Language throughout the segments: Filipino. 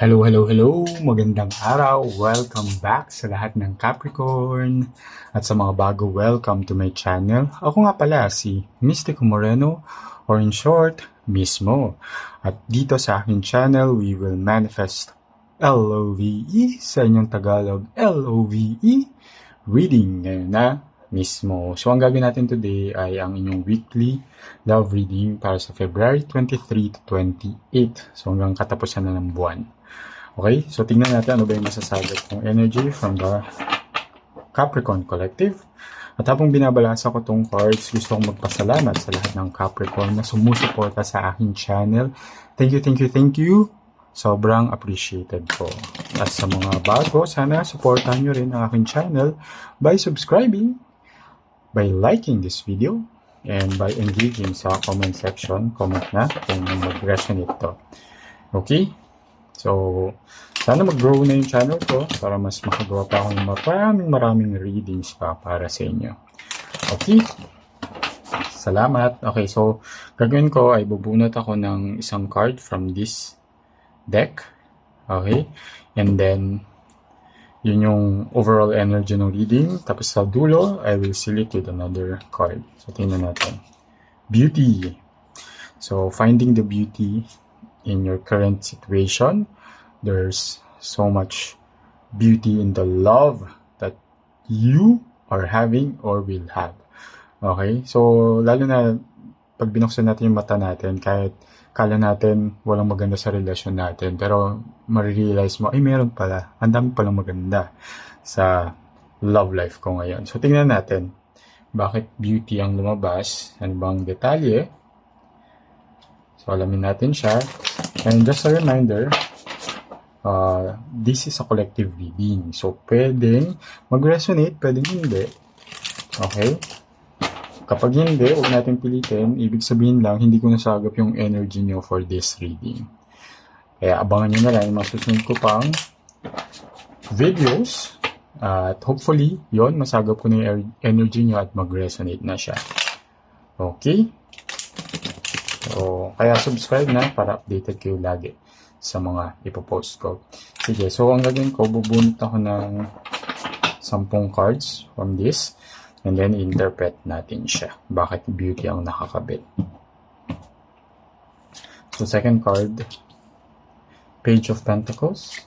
Hello, hello, hello! Magandang araw! Welcome back sa lahat ng Capricorn! At sa mga bago, welcome to my channel. Ako nga pala si Mystico Moreno, or in short, Mismo. At dito sa aking channel, we will manifest LOVE sa inyong Tagalog, LOVE reading ngayon na mismo. So ang gagawin natin today ay ang inyong weekly love reading para sa February 23 to 28. So hanggang katapusan na ng buwan. Okay, so tingnan natin ano ba yung masasagot ng energy from the Capricorn Collective. At habang binabalasa ko tong cards, gusto kong magpasalamat sa lahat ng Capricorn na sumusuporta sa aking channel. Thank you, thank you, thank you. Sobrang appreciated ko. At sa mga bago, sana supportahan nyo rin ang aking channel by subscribing, by liking this video, and by engaging sa comment section. Comment na kung mag-resonate to. Okay? So, sana mag-grow na yung channel ko para mas makagawa pa ako ng maraming readings pa para sa inyo. Okay? Salamat. Okay, so gagawin ko ay bubunot ako ng isang card from this deck. Okay? And then, yun yung overall energy ng reading. Tapos sa dulo, I will seal it with another card. So, tingnan natin. Beauty. So, finding the beauty in your current situation. There's so much beauty in the love that you are having or will have. Okay? So, lalo na pag binuksan natin yung mata natin, kahit kala natin walang maganda sa relasyon natin, pero marirealize mo, ay meron pala, ang dami palang maganda sa love life ko ngayon. So, tingnan natin, bakit beauty ang lumabas? Ano bang detalye? So, alamin natin siya. And just a reminder, this is a collective reading. So, pwedeng mag-resonate, pwedeng hindi. Okay? Kapag hindi, huwag natin pilitin. Ibig sabihin lang, hindi ko nasagap yung energy nyo for this reading. Kaya abangan nyo na lang yung masusunod ko pang videos. At hopefully, yon masagap ko na yung energy nyo at mag-resonate na siya. Okay? So, kaya subscribe na para updated kayo lagi sa mga ipopost ko. Sige, so ang gagawin ko, bubunot ako ng 10 cards from this and then interpret natin siya. Bakit beauty ang nakakabit. So, second card, Page of Pentacles,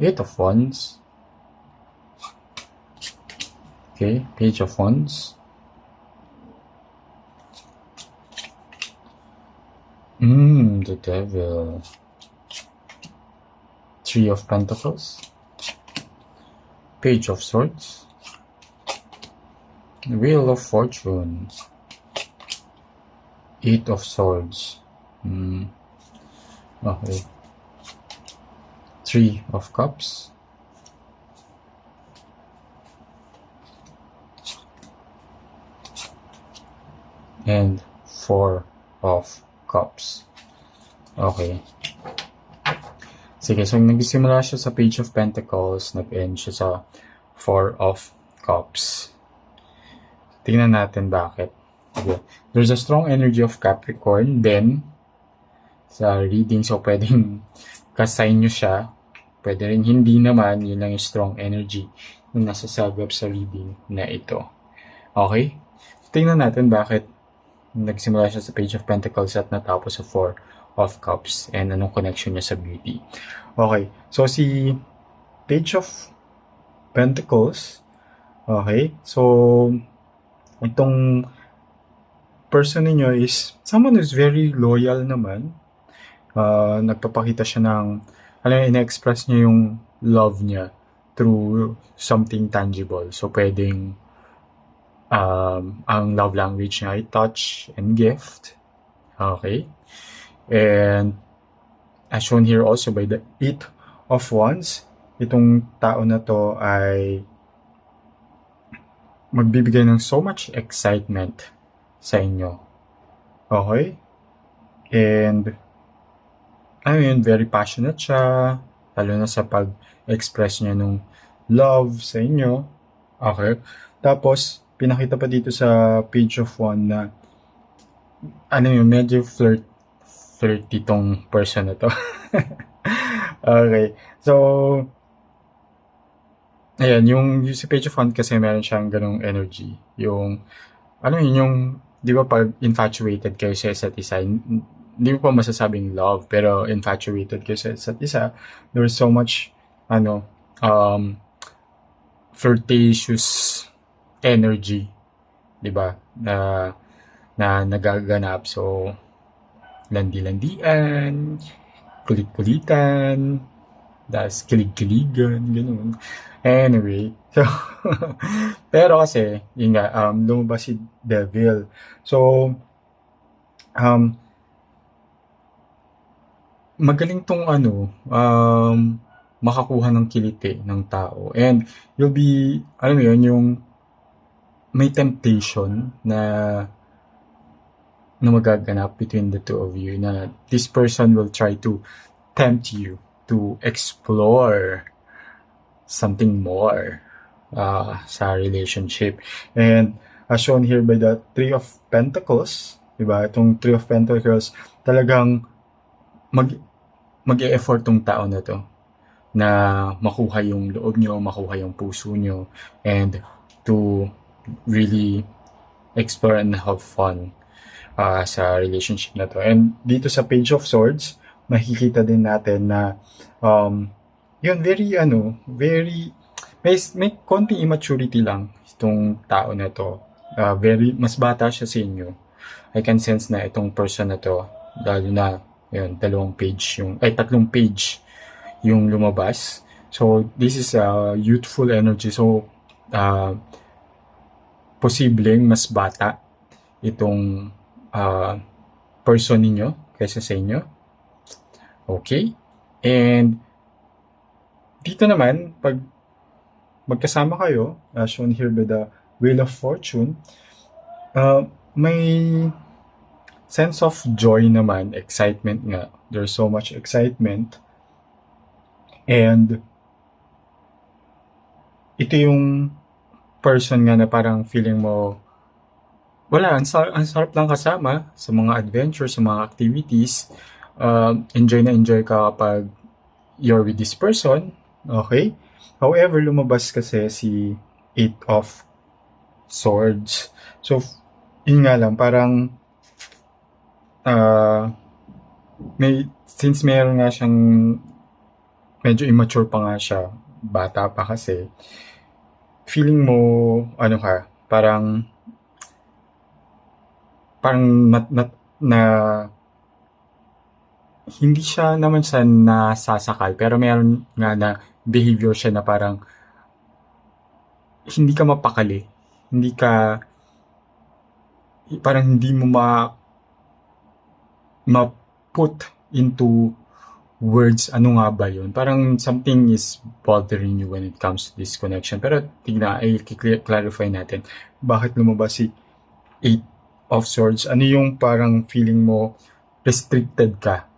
8 of Wands, okay, Page of Wands, the Devil, 3 of Pentacles, Page of Swords, Wheel of Fortune, 8 of Swords, okay, 3 of Cups, and 4 of Cups. Okay. Sige, so nagsimula siya sa Page of Pentacles, nag-end siya sa 4 of Cups. Tingnan natin bakit. Okay. There's a strong energy of Capricorn, then sa reading, so pwedeng kasign nyo siya, pwede rin hindi naman, yun lang yung strong energy na nasasagap sa reading na ito. Okay? Tingnan natin bakit nagsimula siya sa Page of Pentacles at natapos sa 4 of Cups and anong connection niya sa beauty. Okay, so si Page of Pentacles, okay, so itong person ninyo is someone who's very loyal naman. Nagpapakita siya ng, ina-express niya yung love niya through something tangible. So pwedeng ang love language niya ay touch and gift. Okay. And as shown here also by the 8 of Wands, itong tao na to ay magbibigay ng so much excitement sa inyo. Okay. And very passionate siya, lalo na sa pag-express niya ng love sa inyo. Okay. Tapos pinakita pa dito sa Page of Wands na medyo flirty tong person na to. Okay. So, ayan, yung sa Page of Wands kasi meron siyang ganong energy. Yung, ano yun, yung, di ba pag infatuated kayo sa isa't isa, hindi mo pa masasabing love, pero infatuated kayo sa isa't isa, there's so much, ano, flirtatious energy, di ba, na nagaganap. So, landi-landian, kulit-kulitan, das kilig-kiligan, gano'n. Anyway, so, pero kasi, yun nga, lumabas si Devil. So, um, magaling tong ano, makakuha ng kiliti ng tao. And you'll be, alam mo yun, yung may temptation na magaganap between the two of you na this person will try to tempt you to explore something more sa relationship. And as shown here by the Three of Pentacles, diba? Itong Three of Pentacles, talagang mag-e-effort tong tao na to na makuha yung loob nyo, makuha yung puso nyo, and to really explore and have fun sa relationship na to. And dito sa Page of Swords, makikita din natin na yun, very, may konting immaturity lang itong tao na to. Mas bata siya sa inyo. I can sense na itong person na to, lalo na, yun, tatlong page yung lumabas. So, this is a youthful energy. So, posibleng mas bata itong person ninyo kaysa sa inyo. Okay? And dito naman, pag magkasama kayo, shown here by the Wheel of Fortune, may sense of joy naman, excitement nga. There's so much excitement. And ito yung person nga na parang feeling mo, wala, ang sarap lang kasama sa mga adventures, sa mga activities. Enjoy na enjoy ka kapag you're with this person. Okay? However, lumabas kasi si Eight of Swords. So, yun nga lang, parang since meron nga siyang medyo immature pa nga siya, bata pa kasi, feeling mo, parang na hindi siya naman siya nasasakal, pero meron nga na behavior siya na parang hindi ka mapakali, parang hindi mo ma-put into words, ano nga ba yun? Parang something is bothering you when it comes to this connection. Pero tignan, clarify natin. Bakit lumabas si Eight of Swords? Ano yung parang feeling mo restricted ka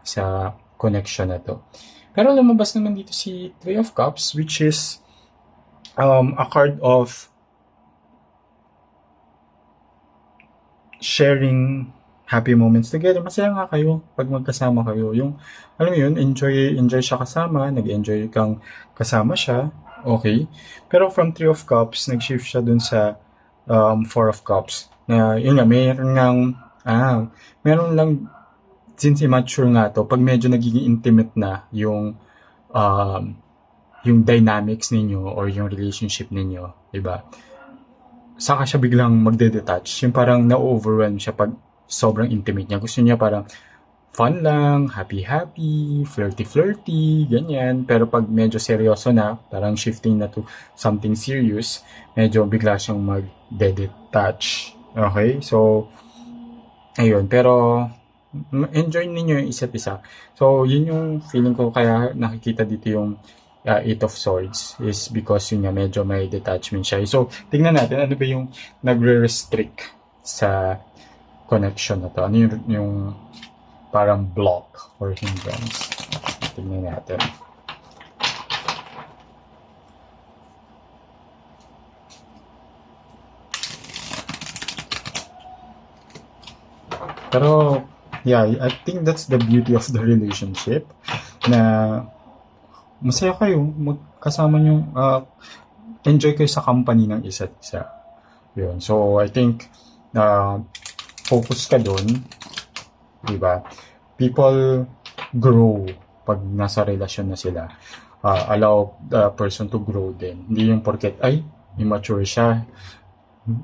sa connection na to? Pero lumabas naman dito si Three of Cups, which is a card of sharing happy moments together. Masaya nga kayo pag magkasama kayo. Yung, alam mo yun, enjoy siya kasama, nag-enjoy kang kasama siya, okay. Pero from Three of Cups, nag-shift siya dun sa Four of Cups. Na, yun nga, meron lang, since immature nga to, pag medyo nagiging intimate na yung dynamics ninyo or yung relationship ninyo, diba? Saka siya biglang magde-detach. Yung parang na-overwhelm siya pag sobrang intimate niya. Gusto niya parang fun lang, happy-happy, flirty-flirty, ganyan. Pero pag medyo seryoso na, parang shifting na to something serious, medyo bigla siyang mag-detach. Okay? So, ayun. Pero, enjoy ninyo yung isa't isa. So, yun yung feeling ko kaya nakikita dito yung Eight of Swords is because yun nga, medyo may detachment siya. So, tingnan natin, ano ba yung nagre-restrict sa connection na to? Ano yung parang block or hindrance? Tingnan natin. Pero, yeah, I think that's the beauty of the relationship na masaya kayo magkasama nyo, enjoy kayo sa company ng isa't isa. Yun. So, I think, focus ka dun, di ba? People grow pag nasa relasyon na sila. Allow the person to grow din. Hindi yung porket, ay, immature siya,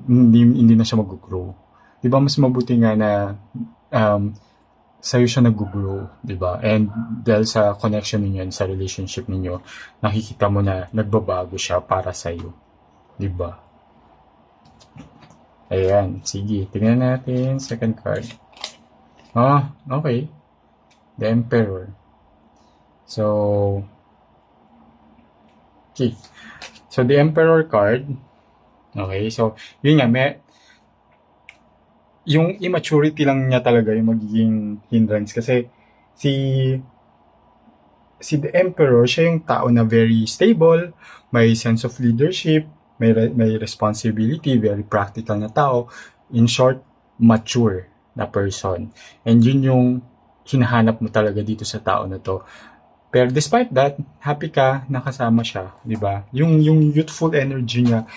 hindi na siya mag-grow. Di ba, mas mabuti nga na sa'yo siya nag-grow, di ba? And dahil sa connection ninyo and sa relationship ninyo, nakikita mo na nagbabago siya para sa'yo. Di ba? Ayan, sige. Tingnan natin second card. Okay. The Emperor. So, okay. So, the Emperor card. Okay, so, yun nga, yung immaturity lang niya talaga yung magiging hindrance kasi si the Emperor, siya yung tao na very stable, may sense of leadership, may responsibility, very practical na tao. In short, mature na person. And yun yung hinahanap mo talaga dito sa tao na to. Pero despite that, happy ka nakasama siya, di ba? Yung youthful energy niya,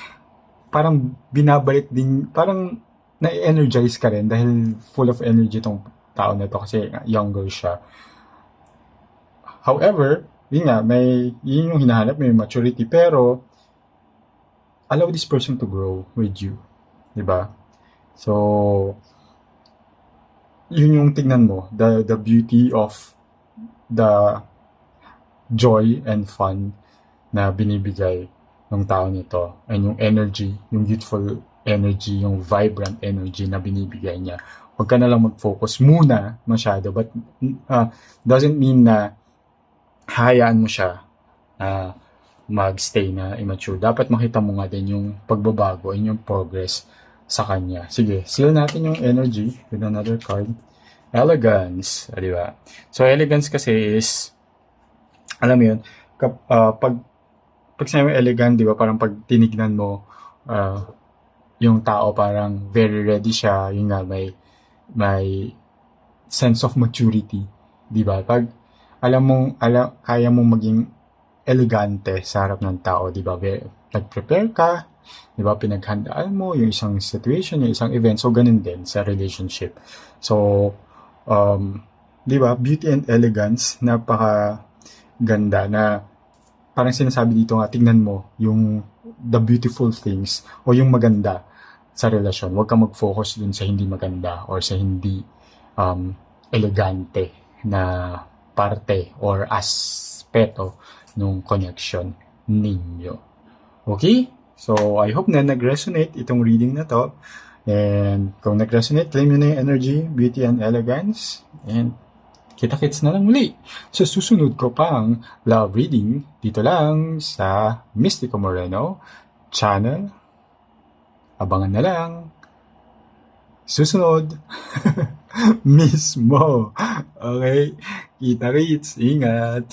parang binabalik din, parang na-energize ka rin dahil full of energy tong tao na to kasi younger siya. However, yun nga, yun yung hinahanap, may maturity, pero allow this person to grow with you. Diba? So, yun yung tignan mo, the beauty of the joy and fun na binibigay ng tao nito and yung energy, yung youthful energy, yung vibrant energy na binibigay niya. Huwag ka na lang mag-focus muna masyado, but doesn't mean na hayaan mo siya mag-stay na immature. Dapat makita mo nga din yung pagbabago and yung progress sa kanya. Sige, seal natin yung energy with another card. Elegance, di ba? So, elegance kasi is, alam mo yun, pag sinabi elegant, di ba, parang pag tinignan mo, yung tao parang very ready siya, yung nga may sense of maturity, di ba? Pag kaya mong maging elegante sa harap ng tao, di ba? Nag-prepare ka, di ba? Pinaghandaan mo yung isang situation, yung isang event, so ganun din sa relationship. So, di ba? Beauty and elegance, napaka ganda na parang sinasabi dito nga, tignan mo yung the beautiful things o yung maganda sa relasyon. Huwag kang mag-focus dun sa hindi maganda or sa hindi elegante na parte or aspeto ng connection ninyo. Okay? So, I hope na nag-resonate itong reading na to. And kung nag-resonate, claim nyo na yung energy, beauty, and elegance. And kita-kits na lang muli sa susunod ko pang love reading dito lang sa Mystico Moreno channel. Abangan na lang. Susunod. Mismo. Okay? Kita-kits. Ingat.